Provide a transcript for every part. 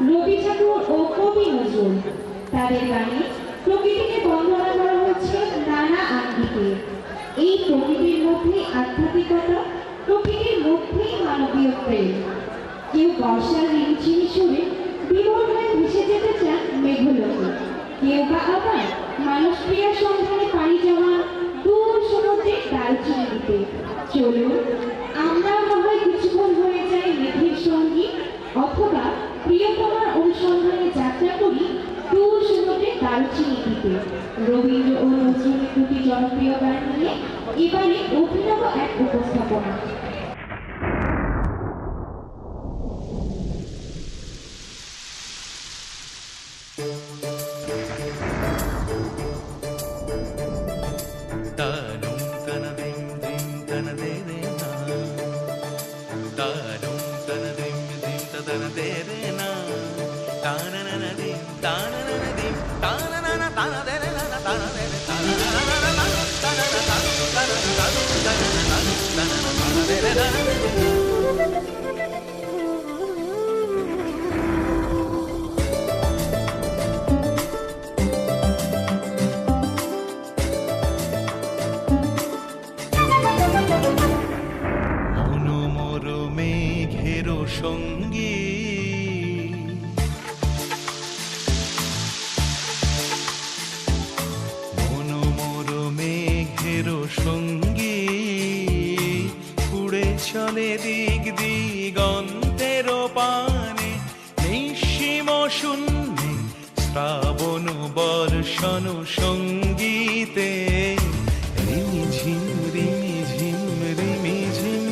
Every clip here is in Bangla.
রবি ঠাকুর ও কবি নজরুল তাদের গানে প্রকৃতিকে বন্দনা করা হচ্ছে নানা আঙ্গিকে। এই প্রকৃতির মধ্যে আধ্যাত্মিকতা, প্রকৃতির মধ্যেই মানবীয় প্রেম। কেউ বর্ষার রিমঝিম সুরে বিমল হয়ে ভেসে যেতে চান মেঘলোকে, কেউ বা আবার মানুষ ক্রিয়ার সন্ধানে পাড়ি জমান দূর সমুদ্রের দারুচিনি দিতে। চলুন আমরাও না হয় কিছুক্ষণ হয়ে যাই মেঘের সঙ্গী, অথবা প্রিয়তমার অনুসন্ধানে যাত্রা করি দূর দারুচিনি দ্বীপে রবীন্দ্র ও নজরুলের দুটি জনপ্রিয় গান নিয়ে এবারে অভিনব এক উপস্থাপনা। সঙ্গী মনোমর মেঘের সঙ্গী উড়ে চলে দিক দিগন্তের পানে নিঃসীম শূন্যে শ্রাবণ বর্ষণ সঙ্গীতে রিমিঝিম রিমিঝিম রিমিঝিম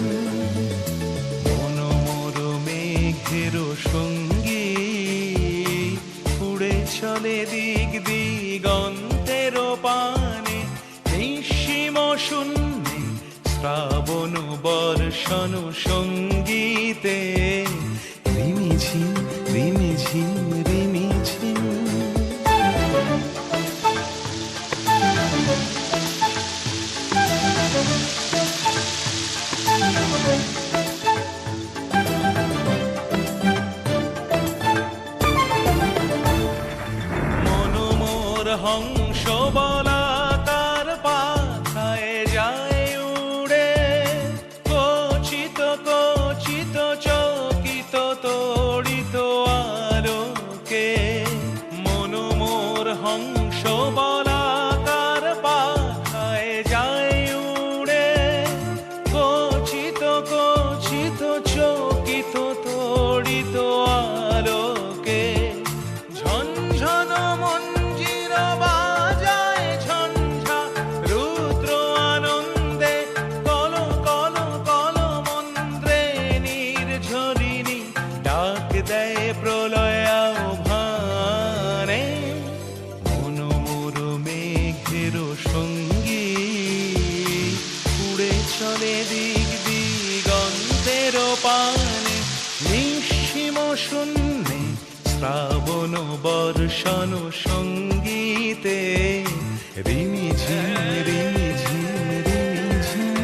সঙ্গী উড়ে চলে দিক দিগন্তের পানে নিঃসীম শূন্যে শ্রাবণ বর্ষণ সঙ্গীতে রিমিঝিম রিমিঝিম রিমিঝিম হংস বলাকার পাখায় যায় উড়ে কচিত কচিত চকিত তড়িত আলোকে মনোমোর হংস বলাকার পাখায় যায় উড়ে কচিত কচিত চকিত তড়িত আলোকে ঝনঝন মন শূন্যে শ্রাবণ বর্ষণ সঙ্গীতে রিমিঝিম রিমিঝিম রিমিঝিম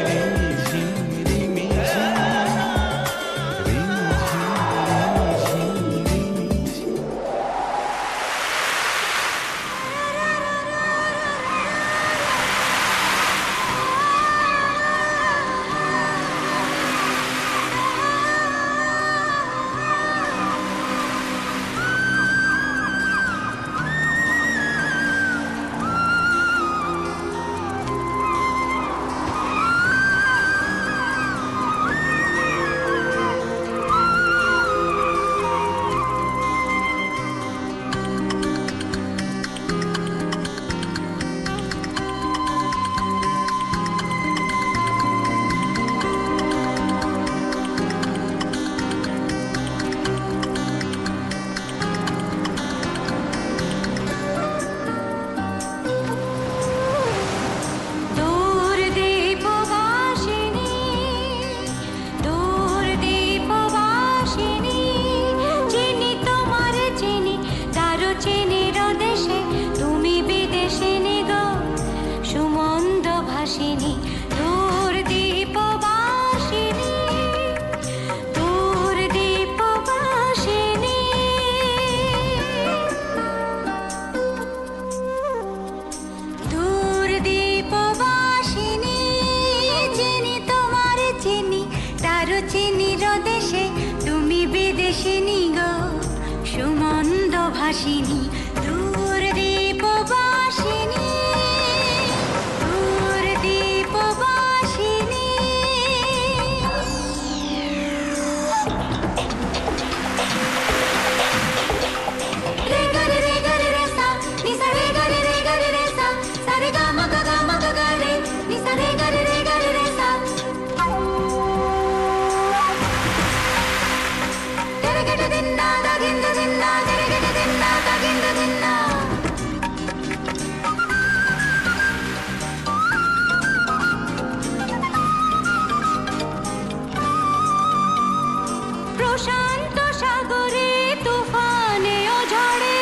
রিমিঝিম রিমিঝিম রিমিঝিম ভাসিনী দূর দীপবাসিনী দূর দীপবাসিনী প্রশান্ত সাগরে তুফানে ও ঝড়ে,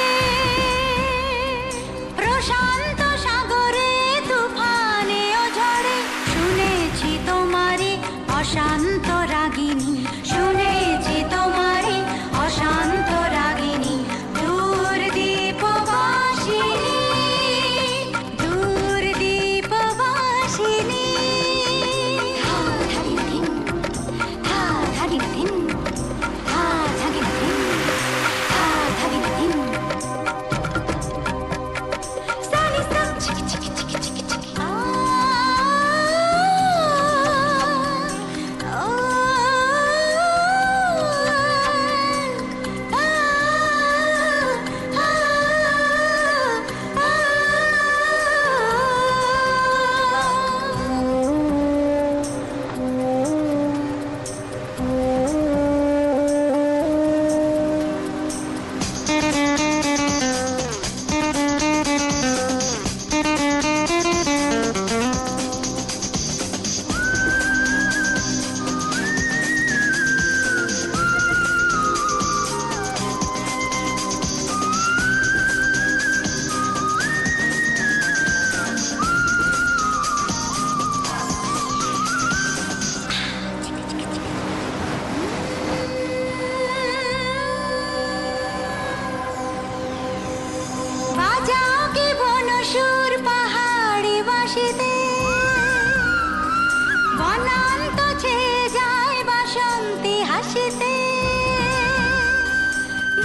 প্রশান্ত সাগরে তুফানে ও ঝড়ে, শুনেছি তোমারে অশান্ত রাগিনী, শুনেছি তোমারে অশান্ত রাগিনী, দূর দীপবাসিনী, দূর দীপবাসিনী। ধা ধারি দিন, ধা ধারি দিন, ধা ধারি দিন, ধা ধারি দিন। সানি সাপ চিকি চিকি চিকি চিকি চিকি। বাজাও কি বনসুর পাহাড়ি বাসিতে, বনান্ত ছেয়ে যায় বাসন্তী হাসিতে।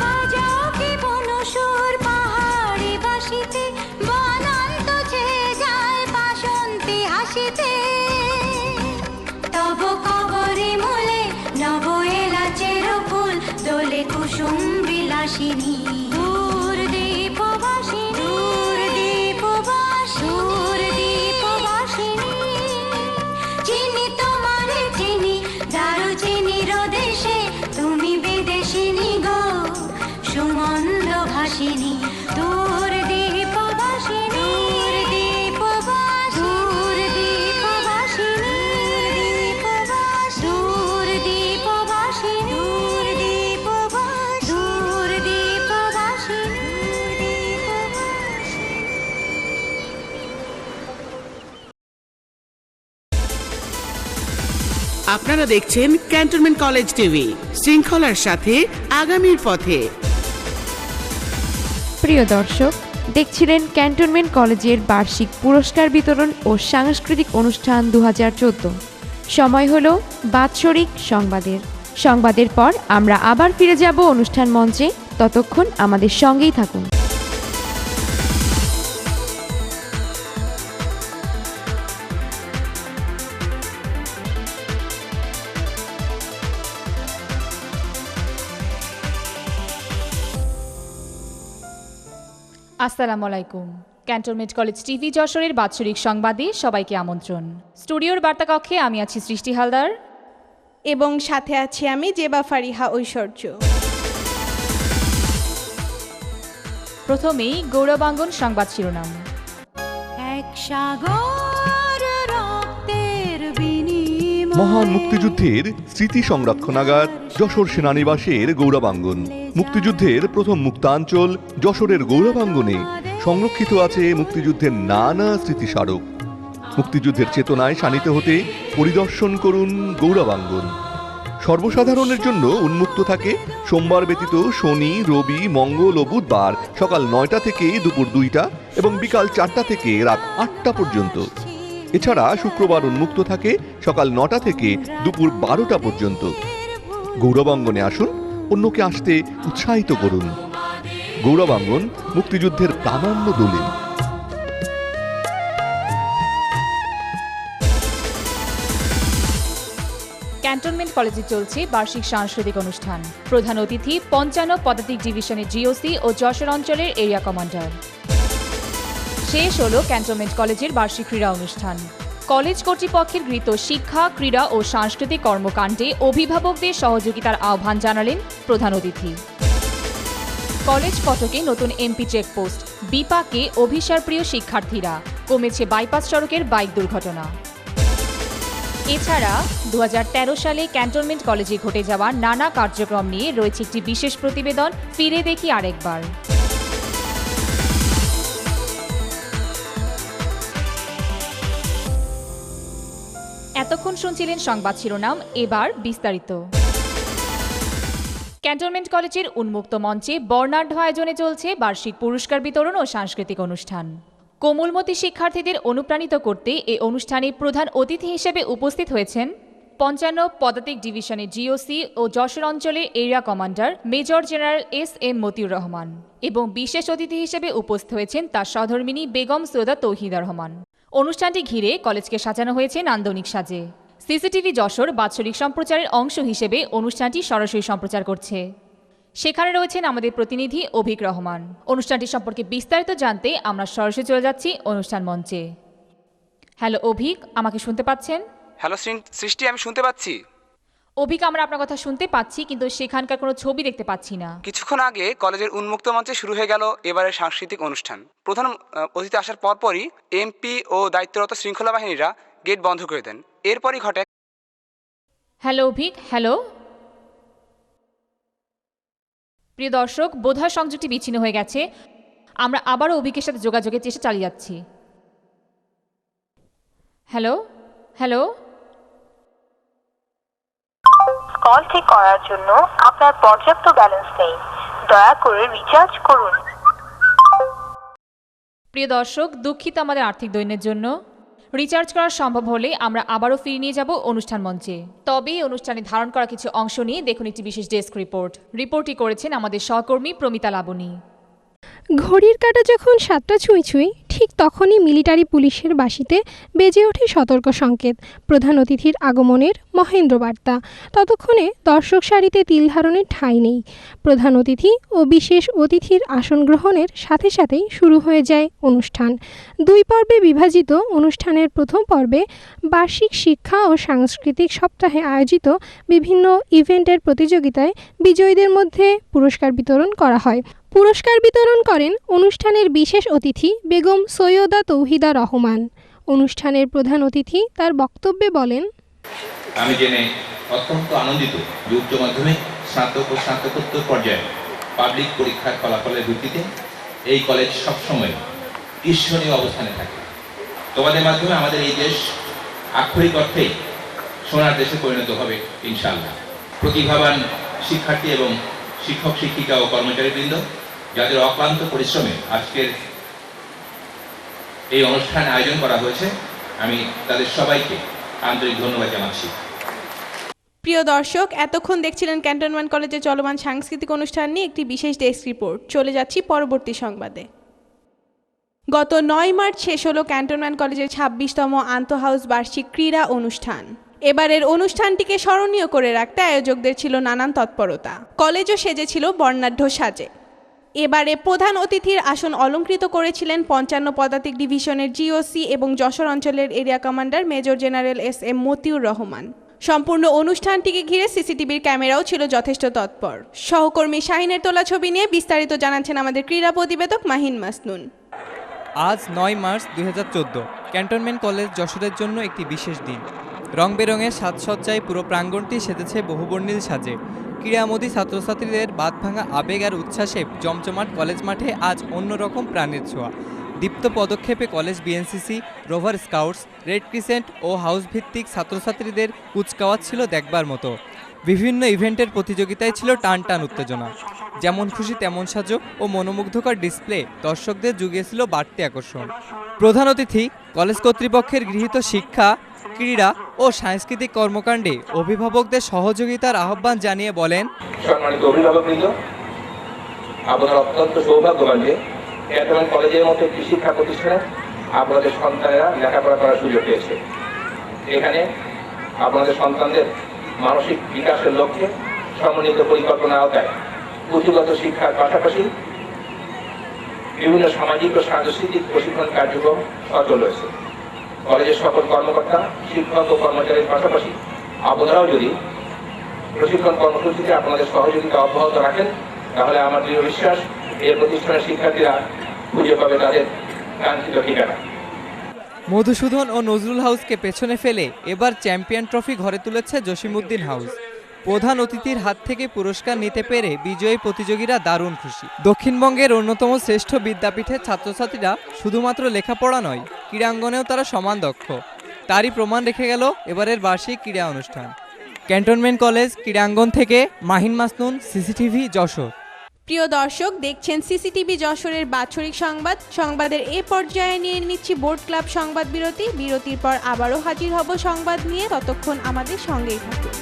বাজাও কি বনসুর পাহাড়ি বাসিতে, বনান্ত ছেয়ে যায় বাসন্তী হাসিতে। তব কবরে মূলে নব এলাচের ফুল দোলে কুসুম বিলাসিনী। দূর দীপবাসিনী, দূর দীপবাসিনী, দূর দীপবাসিনী। চিনি তোমারে চিনি, দারুচিনির দেশে তুমি বিদেশিনী গো, সুমন্দ ভাসিনী। দূর দীপবাসিনী, দূর দীপবাসিনী, দূর দীপবাসিনী, দূর দীপবাসিনী, দূর দীপবাসিনী, দূর দীপবাসিনী, দূর দীপবাসিনী। আপনারা দেখছেন ক্যান্টনমেন্ট কলেজ টিভি, শৃঙ্খলার সাথে আগামীর পথে। প্রিয় দর্শক, দেখছিলেন ক্যান্টনমেন্ট কলেজের বার্ষিক পুরস্কার বিতরণ ও সাংস্কৃতিক অনুষ্ঠান 2014। সময় হলো বাৎসরিক সংবাদের। সংবাদের পর আমরা আবার ফিরে যাব অনুষ্ঠান মঞ্চে। ততক্ষণ আমাদের সঙ্গেই থাকুন। আসসালামু আলাইকুম। ক্যান্টনমেন্ট কলেজ টিভি যশোরের বাৎসরিক সংবাদে সবাইকে আমন্ত্রণ। স্টুডিওর বার্তা কক্ষে আমি আছি সৃষ্টি হালদার এবং সাথে আছি আমি জেবা ফারিহা ঐশ্বর্য। প্রথমেই গৌরবাঙ্গন সংবাদ শিরোনাম। এক সাগর রক্তের বিনিময়ে মহান মুক্তিযুদ্ধের স্মৃতি সংরক্ষণাগার যশোর সেনানিবাসের গৌরবাঙ্গন। মুক্তিযুদ্ধের প্রথম মুক্তাঞ্চল যশোরের গৌরবাঙ্গনে সংরক্ষিত আছে মুক্তিযুদ্ধের নানা স্মৃতিস্মারক। মুক্তিযুদ্ধের চেতনায় শানিত হতে পরিদর্শন করুন গৌরবাঙ্গন। সর্বসাধারণের জন্য উন্মুক্ত থাকে সোমবার ব্যতীত শনি, রবি, মঙ্গল ও বুধবার সকাল 9টা থেকে দুপুর 2টা এবং বিকাল 4টা থেকে রাত 8টা পর্যন্ত। এছাড়া শুক্রবার উন্মুক্ত থাকে সকাল 9টা থেকে দুপুর 12টা পর্যন্ত। গৌরবাঙ্গনে আসুন, অন্যকে আসতে উৎসাহিত করুন। গৌরবাঙ্গন মুক্তিযুদ্ধের প্রামাণ্য দলিল। ক্যান্টনমেন্ট কলেজে চলছে বার্ষিক সাংস্কৃতিক অনুষ্ঠান। প্রধান অতিথি 55 পদাতিক ডিভিশনের জিওসি ও যশোর অঞ্চলের এরিয়া কমান্ডার। শেষ হলো ক্যান্টনমেন্ট কলেজের বার্ষিক ক্রীড়া অনুষ্ঠান। কলেজ কর্তৃপক্ষের গৃহীত শিক্ষা, ক্রীড়া ও সাংস্কৃতিক কর্মকাণ্ডে অভিভাবকদের সহযোগিতার আহ্বান জানালেন প্রধান অতিথি। কলেজ ফটকে নতুন এমপি চেকপোস্ট, বিপাকে অভিসারপ্রিয় শিক্ষার্থীরা, কমেছে বাইপাস সড়কের বাইক দুর্ঘটনা। এছাড়া 2013 সালে ক্যান্টনমেন্ট কলেজে ঘটে যাওয়া নানা কার্যক্রম নিয়ে রয়েছে একটি বিশেষ প্রতিবেদন, ফিরে দেখি আরেকবার। এতক্ষণ শুনছিলেন সংবাদ শিরোনাম, এবার বিস্তারিত। ক্যান্টনমেন্ট কলেজের উন্মুক্ত মঞ্চে বর্ণাঢ্য আয়োজনে চলছে বার্ষিক পুরস্কার বিতরণ ও সাংস্কৃতিক অনুষ্ঠান। কোমলমতি শিক্ষার্থীদের অনুপ্রাণিত করতে এই অনুষ্ঠানে প্রধান অতিথি হিসেবে উপস্থিত হয়েছেন 55 পদাতিক ডিভিশনের জিওসি ও যশোর অঞ্চলের area commander major general S M. Motiur Rahman এবং বিশেষ অতিথি হিসেবে উপস্থিত হয়েছেন তার সহধর্মিণী বেগম সৈয়দা তৌহিদা রহমান। অনুষ্ঠানটি ঘিরে কলেজকে সাজানো হয়েছে নান্দনিক সাজে। সিসিটিভি যশোর বাৎসরিক সম্প্রচারের অংশ হিসেবে অনুষ্ঠানটি সরাসরি সম্প্রচার করছে। সেখানে রয়েছেন আমাদের প্রতিনিধি অভিক রহমান। অনুষ্ঠানটি সম্পর্কে বিস্তারিত জানতে আমরা সরাসরি চলে যাচ্ছি অনুষ্ঠান মঞ্চে। হ্যালো অভিক, আমাকে শুনতে পাচ্ছেন? হ্যালো সৃষ্টি, আমি শুনতে পাচ্ছি। অভিক, আমরা আপনার কথা শুনতে পাচ্ছি, কিন্তু সেখানকার কোনো ছবি দেখতে পাচ্ছি না। কিছুক্ষণ আগে কলেজের উন্মুক্ত মঞ্চে শুরু হয়ে গেল এবারের সাংস্কৃতিক অনুষ্ঠান। প্রধান অতিথি আসার পরপরই এমপি ও দায়িত্বরত শৃঙ্খলা বাহিনীরা গেট বন্ধ করে দেন। এরপরই ঘটে। Hello Avik, hello. প্রিয় দর্শক, বোধহয় সংযোগটি বিচ্ছিন্ন হয়ে গেছে। আমরা আবারও অভিকের সাথে যোগাযোগের চেষ্টা চালিয়ে যাচ্ছি। Hello hello. কল ঠিক করার জন্য আপনার পর্যাপ্ত ব্যালেন্স নেই, দয়া করে রিচার্জ করুন। প্রিয় দর্শক, দুঃখিত আমাদের আর্থিক দৈন্যের জন্য। রিচার্জ করা সম্ভব হলে আমরা আবারও ফিরে নিয়ে যাব অনুষ্ঠান মঞ্চে। তবে এই অনুষ্ঠানে ধারণ করা কিছু অংশ নিয়ে দেখুন একটি বিশেষ ডেস্ক রিপোর্ট। রিপোর্টটি করেছেন আমাদের সহকর্মী প্রমিতা লাবণী। ঘড়ির কাঁটা যখন 7টা ছুঁই ছুঁই, ঠিক তখনই মিলিটারি পুলিশের বাঁশিতে বেজে ওঠে সতর্ক সংকেত, প্রধান অতিথির আগমনের মহেন্দ্র বার্তা। ততক্ষণে দর্শক সারিতে তিল ধারণের ঠাঁই নেই। প্রধান অতিথি ও বিশেষ অতিথির আসন গ্রহণের সাথে সাথেই শুরু হয়ে যায় অনুষ্ঠান। 2 পর্বে বিভাজিত অনুষ্ঠানের প্রথম পর্বে বার্ষিক শিক্ষা ও সাংস্কৃতিক সপ্তাহে আয়োজিত বিভিন্ন ইভেন্টের প্রতিযোগিতায় বিজয়ীদের মধ্যে পুরস্কার বিতরণ করা হয়। পুরস্কার বিতরণ করেন অনুষ্ঠানের বিশেষ অতিথি বেগম সৈয়দা তৌহিদা রহমান। অনুষ্ঠানের প্রধান অতিথি তার বক্তব্যে বলেন, আমি জেনে অত্যন্ত আনন্দিত যে উচ্চ মাধ্যমিক স্নাতক ও স্নাতকোত্তর পর্যায়ে পাবলিক পরীক্ষার ফলাফলের ভিত্তিতে এই কলেজ সবসময় ঈর্ষণীয় অবস্থানে থাকে। তোমাদের মাধ্যমে আমাদের এই দেশ আক্ষরিক অর্থেই সোনার দেশে পরিণত হবে ইনশাআল্লাহ। প্রতিভাবান শিক্ষার্থী এবং শিক্ষক শিক্ষিকা ও কর্মচারীবৃন্দ যাদের অক্লান্ত পরিশ্রমে আজকের এই অনুষ্ঠান আয়োজন করা হয়েছে, আমি তাদের সবাইকে আন্তরিক ধন্যবাদ জানাচ্ছি। প্রিয় দর্শক, এতক্ষণ দেখছিলেন ক্যান্টনমেন্ট কলেজে চলমান সাংস্কৃতিক অনুষ্ঠান নিয়ে একটি বিশেষ ডেস্ক রিপোর্ট। চলে যাচ্ছি পরবর্তী সংবাদে। গত 9 মার্চ শেষ হলো ক্যান্টনমেন্ট কলেজের 26তম আন্তঃহাউস বার্ষিক ক্রীড়া অনুষ্ঠান। এবারের অনুষ্ঠানটিকে স্মরণীয় করে রাখতে আয়োজকদের ছিল নানান তৎপরতা। কলেজও সেজেছিল বর্ণাঢ্য সাজে। এবারে প্রধান অতিথির আসন অলঙ্কৃত করেছিলেন 55 পদাতিক ডিভিশনের জিওসি এবং যশোর অঞ্চলের area commander major general S M. Motiur Rahman. সম্পূর্ণ অনুষ্ঠানটিকে ঘিরে সিসিটিভির ক্যামেরাও ছিল যথেষ্ট তৎপর। সহকর্মী শাহিনের তোলা ছবি নিয়ে বিস্তারিত জানাচ্ছেন আমাদের ক্রীড়া প্রতিবেদক মাহিন মাসনুন। আজ 9 মার্চ 2014 ক্যান্টনমেন্ট কলেজ যশোরের জন্য একটি বিশেষ দিন। রং বেরঙের সাজসজ্জায় পুরো প্রাঙ্গণটি সেজেছে বহুবর্ণিল সাজে। ক্রীড়ামোদী ছাত্রছাত্রীদের বাঁধভাঙা আবেগ আর উচ্ছ্বাসে জমজমাট কলেজ মাঠে আজ অন্যরকম প্রাণের ছোঁয়া। দীপ্ত পদক্ষেপে college BNCC, rover scouts, red crescent ও হাউস ভিত্তিক ছাত্রছাত্রীদের কুচকাওয়াজ ছিল দেখবার মতো। বিভিন্ন ইভেন্টের প্রতিযোগিতায় ছিল টান টান উত্তেজনা। যেমন খুশি তেমন সাজো ও মনোমুগ্ধকর ডিসপ্লে দর্শকদের জুগিয়েছিল বাড়তি আকর্ষণ। প্রধান অতিথি কলেজ কর্তৃপক্ষের গৃহীত শিক্ষা, ক্রীড়া ও সাংস্কৃতিক কর্মকাণ্ডে অভিভাবকদের সহযোগিতার আহ্বান জানিয়ে বলেন, সম্মানিত অভিভাবকবৃন্দ, আপনারা অত্যন্ত সৌভাগ্যবান যে ক্যান্টনমেন্ট কলেজের মতো একটি শিক্ষা প্রতিষ্ঠানে আপনাদের সন্তানেরা লেখাপড়া করার সুযোগ পেয়েছে। এখানে আপনাদের সন্তানদের মানসিক বিকাশের লক্ষ্যে সমন্বিত পরিকল্পনার আওতায় পুঁথিগত শিক্ষার পাশাপাশি বিভিন্ন সামাজিক ও সাংস্কৃতিক প্রশিক্ষণ কার্যক্রম সচল রয়েছে। কলেজের সকল কর্মকর্তা, শিক্ষক ও কর্মচারীর পাশাপাশি আপনারাও যদি প্রশিক্ষণ কর্মসূচিতে আপনাদের সহযোগিতা অব্যাহত রাখেন, তাহলে আমার দৃঢ় বিশ্বাস এই প্রতিষ্ঠানের শিক্ষার্থীরা খুঁজে পাবে তাদের কাঙ্ক্ষিত ঠিকানা। মধুসূদন ও নজরুল হাউসকে পেছনে ফেলে এবার চ্যাম্পিয়ন ট্রফি ঘরে তুলেছে জসিমউদ্দিন হাউস। প্রধান অতিথির হাত থেকে পুরস্কার নিতে পেরে বিজয়ী প্রতিযোগীরা দারুণ খুশি। দক্ষিণবঙ্গের অন্যতম শ্রেষ্ঠ বিদ্যাপীঠের ছাত্রছাত্রীরা শুধুমাত্র লেখাপড়া নয়, ক্রীড়াঙ্গনেও তারা সমান দক্ষ। তারই প্রমাণ রেখে গেল এবারের বার্ষিক ক্রীড়া অনুষ্ঠান। ক্যান্টনমেন্ট কলেজ ক্রীড়াঙ্গন থেকে মাহিন মাসনুন, সিসিটিভি যশোর। প্রিয় দর্শক, দেখছেন সিসিটিভি যশোরের বাৎসরিক সংবাদ। সংবাদের এ পর্যায়ে নিয়ে নিচ্ছি বোর্ড ক্লাব সংবাদ বিরতি। বিরতির পর আবারও হাজির হব সংবাদ নিয়ে, ততক্ষণ আমাদের সঙ্গেই থাকুন।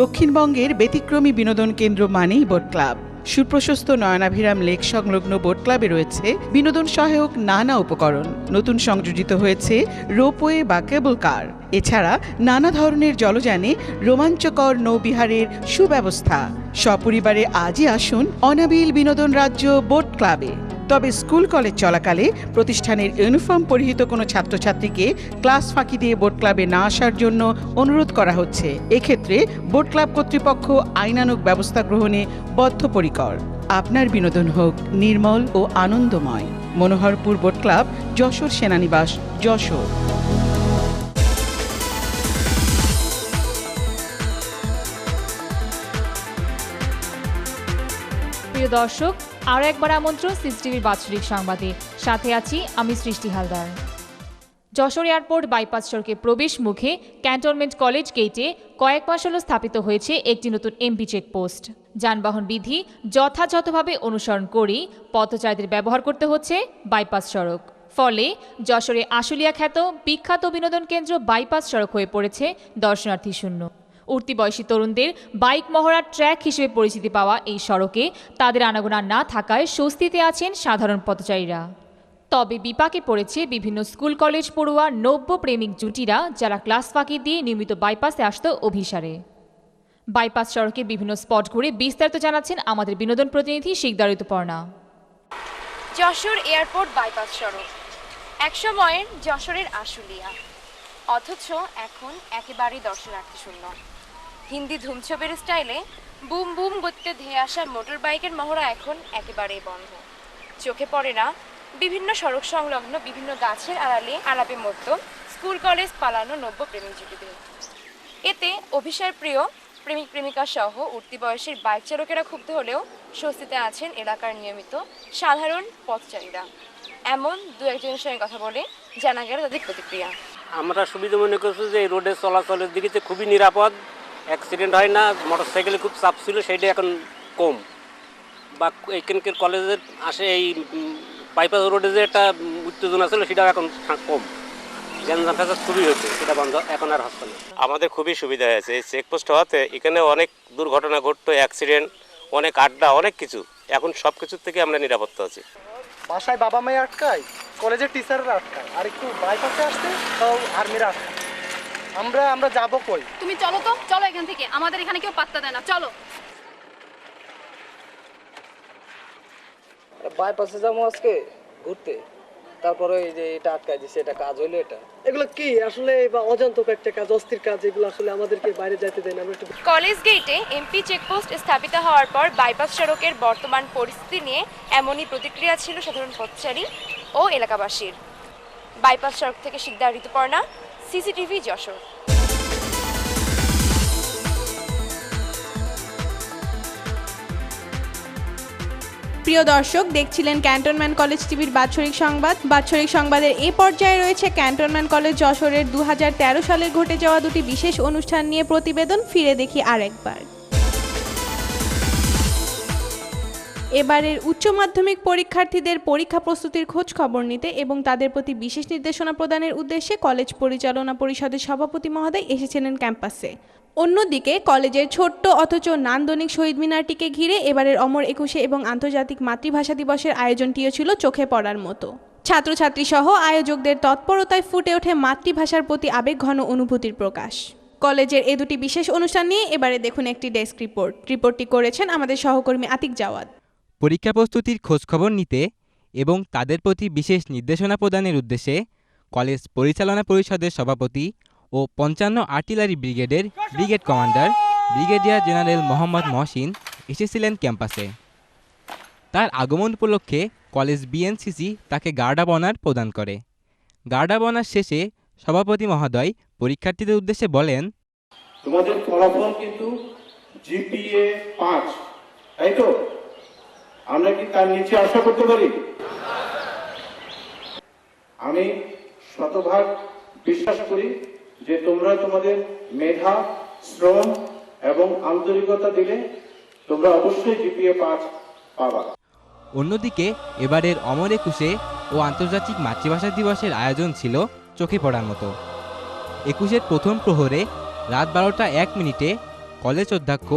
দক্ষিণবঙ্গের ব্যতিক্রমী বিনোদন কেন্দ্র মানেই বোট ক্লাব। সুপ্রশস্ত নয়নাভিরাম লেক সংলগ্ন বোট ক্লাবে রয়েছে বিনোদন সহায়ক নানা উপকরণ। নতুন সংযোজিত হয়েছে রোপওয়ে বা কেবল কার। এছাড়া নানা ধরনের জলযানে রোমাঞ্চকর নৌবিহারের সুব্যবস্থা। সপরিবারে আজই আসুন অনাবিল বিনোদন রাজ্য বোট ক্লাবে। তবে স্কুল কলেজ চলাকালে প্রতিষ্ঠানের ইউনিফর্ম পরিহিত কোনো ছাত্রছাত্রীকে ক্লাস ফাঁকি দিয়ে বোট ক্লাবে না আসার জন্য অনুরোধ করা হচ্ছে। এক্ষেত্রে বোট ক্লাব কর্তৃপক্ষ আইনানুগ ব্যবস্থা গ্রহণে বদ্ধপরিকর। আপনার বিনোদন হোক নির্মল ও আনন্দময়। মনোহরপুর বোট ক্লাব, যশোর সেনানিবাস, যশোর। প্রিয় দর্শক, আরও একবার আমন্ত্রণ সিসিটিভির বাৎসরিক সংবাদে। সাথে আছি আমি সৃষ্টি হালদার। যশোর এয়ারপোর্ট বাইপাস সড়কে প্রবেশ মুখে ক্যান্টনমেন্ট কলেজ গেটে কয়েক মাস হল স্থাপিত হয়েছে একটি নতুন এমপি চেকপোস্ট। যানবাহন বিধি যথাযথভাবে অনুসরণ করেই পথচারীদের ব্যবহার করতে হচ্ছে বাইপাস সড়ক। ফলে যশোরে আশুলিয়া খ্যাত বিখ্যাত বিনোদন কেন্দ্র বাইপাস সড়ক হয়ে পড়েছে দর্শনার্থী শূন্য। উঠতি বয়সী তরুণদের বাইক মহড়ার ট্র্যাক হিসেবে পরিচিতি পাওয়া এই সড়কে তাদের আনাগোনা না থাকায় স্বস্তিতে আছেন সাধারণ পথচারীরা। তবে বিপাকে পড়েছে বিভিন্ন স্কুল কলেজ পড়ুয়া নব্য প্রেমিক জুটিরা, যারা ক্লাস ফাঁকি দিয়ে নিয়মিত বাইপাসে আসত অভিসারে। বাইপাস সড়কের বিভিন্ন স্পট ঘুরে বিস্তারিত জানাচ্ছেন আমাদের বিনোদন প্রতিনিধি শিকদার ঋতুপর্ণা। যশোর এয়ারপোর্ট বাইপাস সড়ক একসময়ের যশোরের আশুলিয়া, অথচ এখন একেবারেই দর্শনার্থী শূন্য। হিন্দি ধুমছবের স্টাইলে বুম বুম গতিতে ধেয়ে আসা মোটর বাইকের মহড়া এখন একেবারেই বন্ধ। চোখে পড়ে না বিভিন্ন সড়ক সংলগ্ন বিভিন্ন গাছের আড়ালে আলাপে মত্ত স্কুল কলেজ পালানো নব্য প্রেমিক জুটিদের। এতে অভিসার প্রিয় প্রেমিক প্রেমিকা সহ উঠতি বয়সের বাইক চালকেরা ক্ষুব্ধ হলেও স্বস্তিতে আছেন এলাকার নিয়মিত সাধারণ পথচারীরা। এমন দু একজনের সঙ্গে কথা বলে জানা গেল তাদের প্রতিক্রিয়া। আমরা সুবিধা মনে করছি যে এই রোডে চলাচলের দিকে খুবই নিরাপদ, অ্যাক্সিডেন্ট হয় না, মোটরসাইকেলে খুব চাপ ছিল সেটা এখন কম। বা এইখানকার কলেজের আসে এই বাইপাস রোডে যে একটা উত্তেজনা ছিল সেটা এখন কম। গ্যাঞ্জাম ফ্যাসাদ খুবই হয়েছে, সেটা বন্ধ এখন আর হচ্ছে না। আমাদের খুবই সুবিধা হয়েছে এই চেকপোস্ট হওয়াতে। এখানে অনেক দুর্ঘটনা ঘটতো, অ্যাক্সিডেন্ট, অনেক আড্ডা, অনেক কিছু। এখন সব কিছুর থেকে আমরা নিরাপত্তা আছি। বাসায় বাবা মায়ের আটকায়, কলেজের টিচাররা আটকায়, আর একটু বাইপাসে আসতে তাও আর্মিরা আটকায়। আমরা যাবো কই? তুমি চলো তো, চলো এখান থেকে, আমাদের এখানে কেউ পাত্তা দেয় না, চলো। বাইপাসে যাবো আজকে ঘুরতে, তারপরে এই যে এটা আটকায় দিচ্ছে, এটা কাজ হইলো। এটা এগুলো কি আসলে বা অজান্তক একটা কাজ, অস্থির কাজ, এগুলো আসলে আমাদেরকে বাইরে যেতে দেয় না। কলেজ গেটে এমপি চেকপোস্ট স্থাপিত হওয়ার পর বাইপাস সড়কের বর্তমান পরিস্থিতি নিয়ে এমনই প্রতিক্রিয়া ছিল সাধারণ পথচারী ও এলাকাবাসীর। বাইপাস সড়ক থেকে শিকদার ঋতুপর্ণা, সিসিটিভি যশোর। প্রিয় দর্শক, দেখছিলেন ক্যান্টনমেন্ট কলেজ টিভির বাৎসরিক সংবাদ। বাৎসরিক সংবাদের এ পর্যায়ে রয়েছে ক্যান্টনমেন্ট কলেজ যশোরের 2013 সালের ঘটে যাওয়া দুটি বিশেষ অনুষ্ঠান নিয়ে প্রতিবেদন। ফিরে দেখি আরেকবার। এবারের উচ্চ মাধ্যমিক পরীক্ষার্থীদের পরীক্ষা প্রস্তুতির খোঁজ খবর নিতে এবং তাদের প্রতি বিশেষ নির্দেশনা প্রদানের উদ্দেশ্যে কলেজ পরিচালনা পরিষদের সভাপতি মহোদয় এসেছিলেন ক্যাম্পাসে। অন্যদিকে কলেজের ছোট্ট অথচ নান্দনিক শহীদ মিনারটিকে ঘিরে এবারের অমর 21 এবং আন্তর্জাতিক মাতৃভাষা দিবসের আয়োজনটিও ছিল চোখে পড়ার মতো। ছাত্রছাত্রী সহ আয়োজকদের তৎপরতায় ফুটে ওঠে মাতৃভাষার প্রতি আবেগঘন অনুভূতির প্রকাশ। কলেজের এই দুটি বিশেষ অনুষ্ঠান নিয়ে এবারে দেখুন একটি ডেস্ক রিপোর্ট। রিপোর্টটি করেছেন আমাদের সহকর্মী আতিক জাওয়াদ। পরীক্ষা প্রস্তুতির খোঁজখবর নিতে এবং তাদের প্রতি বিশেষ নির্দেশনা প্রদানের উদ্দেশ্যে কলেজ পরিচালনা পরিষদের সভাপতি ও ৫৫ আর্টিলারি ব্রিগেডের brigade commander brigadier general Mohammad Mohsin এসেছিলেন ক্যাম্পাসে। তার আগমন উপলক্ষে কলেজ বিএনসিসি তাকে গার্ড অব অনার প্রদান করে। গার্ড অব অনার শেষে সভাপতি মহোদয় পরীক্ষার্থীদের উদ্দেশ্যে বলেন, তোমাদের ফলাফল কিন্তু জিপিএ 5, তাই তো? আমরা কি তার নিচে আশা করতে পারি? আমি শতভাগ বিশ্বাস করি যে তোমরা তোমাদের মেধা, শ্রম এবং আন্তরিকতা দিলে তোমরা অবশ্যই জিপিএ 5 পাবা। অন্যদিকে এবারের অমর একুশে ও আন্তর্জাতিক মাতৃভাষা দিবসের আয়োজন ছিল চোখে পড়ার মতো। 21-এর প্রথম প্রহরে রাত 12টা 1 মিনিটে কলেজ অধ্যক্ষ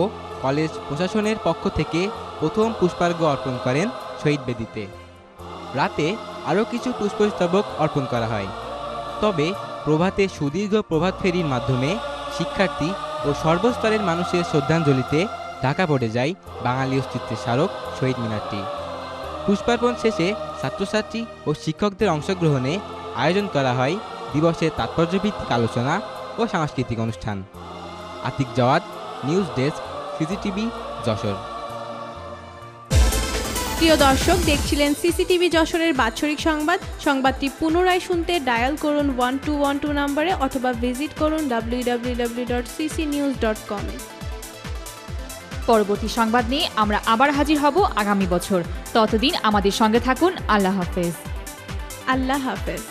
কলেজ প্রশাসনের পক্ষ থেকে প্রথম পুষ্পার্ঘ্য অর্পণ করেন শহীদ বেদিতে। রাতে আরও কিছু পুষ্পস্তবক অর্পণ করা হয়। তবে প্রভাতে সুদীর্ঘ প্রভাত ফেরির মাধ্যমে শিক্ষার্থী ও সর্বস্তরের মানুষের শ্রদ্ধাঞ্জলিতে ঢাকা পড়ে যায় বাঙালি অস্তিত্বের স্মারক শহীদ মিনারটি। পুষ্পার্পণ শেষে ছাত্রছাত্রী ও শিক্ষকদের অংশগ্রহণে আয়োজন করা হয় দিবসের তাৎপর্যভিত্তিক আলোচনা ও সাংস্কৃতিক অনুষ্ঠান। Atik Jawad, news desk, CCTV, Jessore. প্রিয় দর্শক, দেখছিলেন সিসিটিভি যশোরের বাৎসরিক সংবাদ। সংবাদটি পুনরায় শুনতে ডায়াল করুন 1212 নম্বরে অথবা ভিজিট করুন www.ccnews.com। পরবর্তী সংবাদ নিয়ে আমরা আবার হাজির হব আগামী বছর। ততদিন আমাদের সঙ্গে থাকুন। আল্লাহ হাফেজ। আল্লাহ হাফেজ।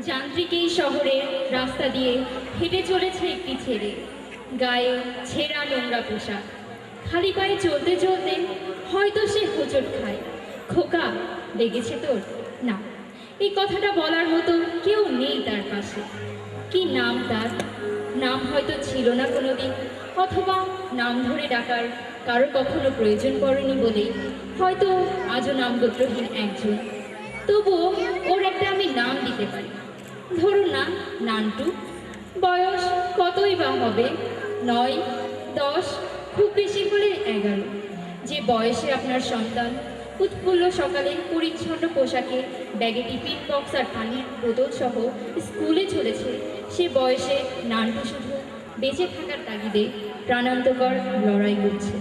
যান্ত্রিক এই শহরের রাস্তা দিয়ে হেঁটে চলেছে একটি ছেলে, গায়ে ছেঁড়া নোংরা পোশাক। খালি পায়ে চলতে চলতে হয়তো সে হোঁচট খায়। খোকা, লেগেছে তোর? না, এই কথাটা বলার মতো কেউ নেই তার পাশে। কি নাম তার? নাম হয়তো ছিল না কোনোদিন, অথবা নাম ধরে ডাকার কারো কখনো প্রয়োজন পড়েনি বলেই হয়তো আজও নামগোত্রহীন একজন। তবুও ওর একটা আমি নাম দিতে পারি। ধরুন না, নান্টু। বয়স কতই বা হবে? 9, 10, খুব বেশি হলে 11। যে বয়সে আপনার সন্তান উৎফুল্ল সকালে পরিচ্ছন্ন পোশাকে ব্যাগে টিফিন বক্স আর পানির বোতল সহ স্কুলে চলেছে, সে বয়সে নান্টু শুধু বেঁচে থাকার তাগিদে প্রাণান্তকর লড়াই করছে।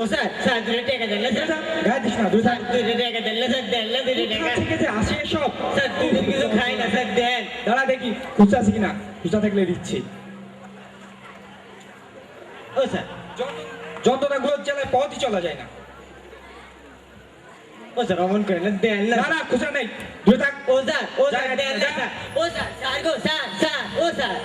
ও স্যার, স্যার 2 টাকা দেন না স্যার। গায়ে দিস না, 2 টাকা দেন না স্যার, দেন না 2 টাকা। ঠিক আছে, আসে সব। স্যার 2 দিন কিছু খাই না স্যার, দেন। দাঁড়া দেখি খুচরা আছে কিনা, খুচরা থাকলে দিচ্ছি। ও স্যার, যন্ত্রণাগুলোর জ্বালায় পথই চলা যায় না। ও স্যার, অমন করে না, দেন না। না না, খুচরা নেই, 2 টাকা। ও স্যার, ও স্যার দেন না স্যার। ও স্যার, স্যার গো, স্যার, স্যার, ও স্যার।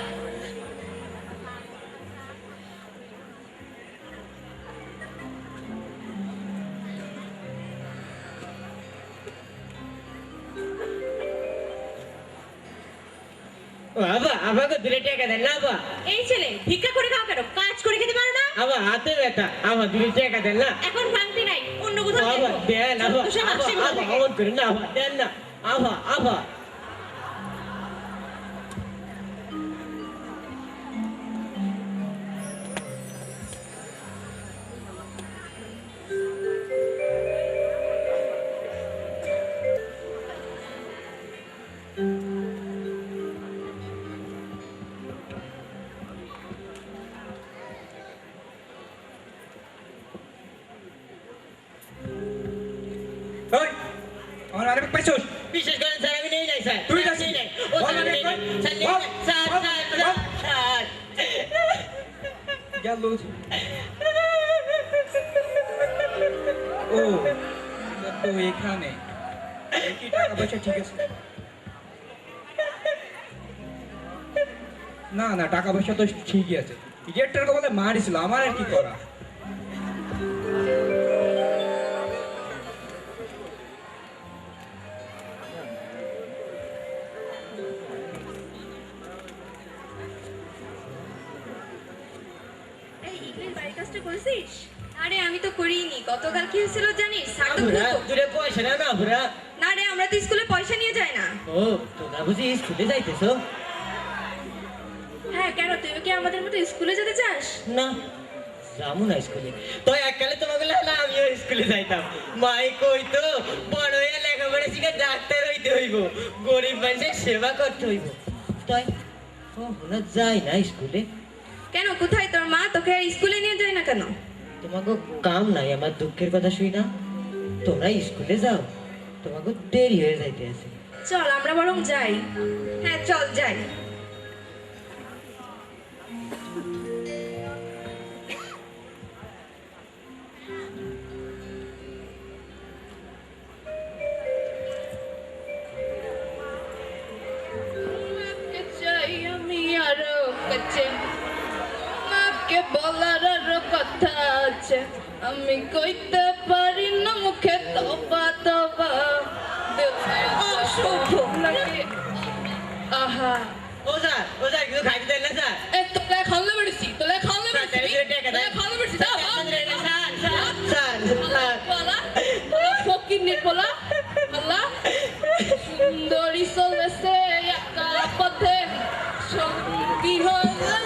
আবা, আমাকে 2 টাকা দেন না আবা। এই ছেলে ভিক্ষা করে খাও কেন? কাজ করে খেতে পারো না? আবা হাতে ব্যথা, আবা 2 টাকা দেন না। এখন ভাঙতি নাই, অন্য কোথাও আবা দেন, আবা, আবা অমন করেন না, আবা দেন না, আবা, আবা। আমার আরেক পেছন বিশেষ করে স্যার আমি নেই নাই স্যার। তুই যাস নাই? ও স্যার নেই নাই স্যার, নেই নাই স্যার, স্যার, স্যার গেল। ও তো এখানে কি টাকা পয়সা ঠিক আছে? না না, টাকা পয়সা তো ঠিকই আছে। ইডিয়েটটার কথা মারিছিল, আমার আর কি করা। আরে আমি তো করিনি, গতকাল কি হয়েছিল জানিস? স্যার তো তোরে পয়সা না না ভরা। না রে, আমরা তো স্কুলে পয়সা নিয়ে যাই না। ও তোমরা বুঝি স্কুলে যাইতেছো? হ্যাঁ, কেন তুই কি আমাদের মতো স্কুলে যেতে চাস? না, যাবো না স্কুলে। তো এককালে তোমাকে না আমিও স্কুলে যাইতাম। মাই কইতো বড় হয়ে লেখাপড়া শিখে ডাক্তার হইতে হইব, গরিব মানুষের সেবা করতে হইব। তাই কখনো যাই না স্কুলে। কেন, কোথায় তোর মা? তোকে আর স্কুলে নিয়ে যায় না কেন? তোমাকে কাম নাই আমার দুঃখের কথা শুই না? তোমরা স্কুলে যাও, তোমাকে দেরি হয়ে যাইতে আছে। চল আমরা বরং যাই। হ্যাঁ চল যাই। আমি আরো কাছে মাকে বলার আরো কথা আছে, আমি কইতে পারি না মুখে তবা তবা অশুভ লাগে। আহা ওজা কিছু খাইতে দেন না স্যার? এ তোলে খাওয়ালে বেড়েছি, তোলে খাওয়ালে বেড়েছি, তোলে খাওয়ালে বেড়েছি। ফকির বলা আল্লাহ সুন্দরী চলেছে একা পথে সঙ্গী হলে।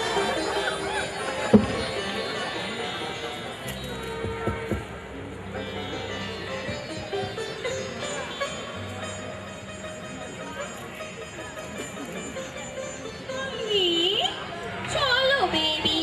চলো বেবি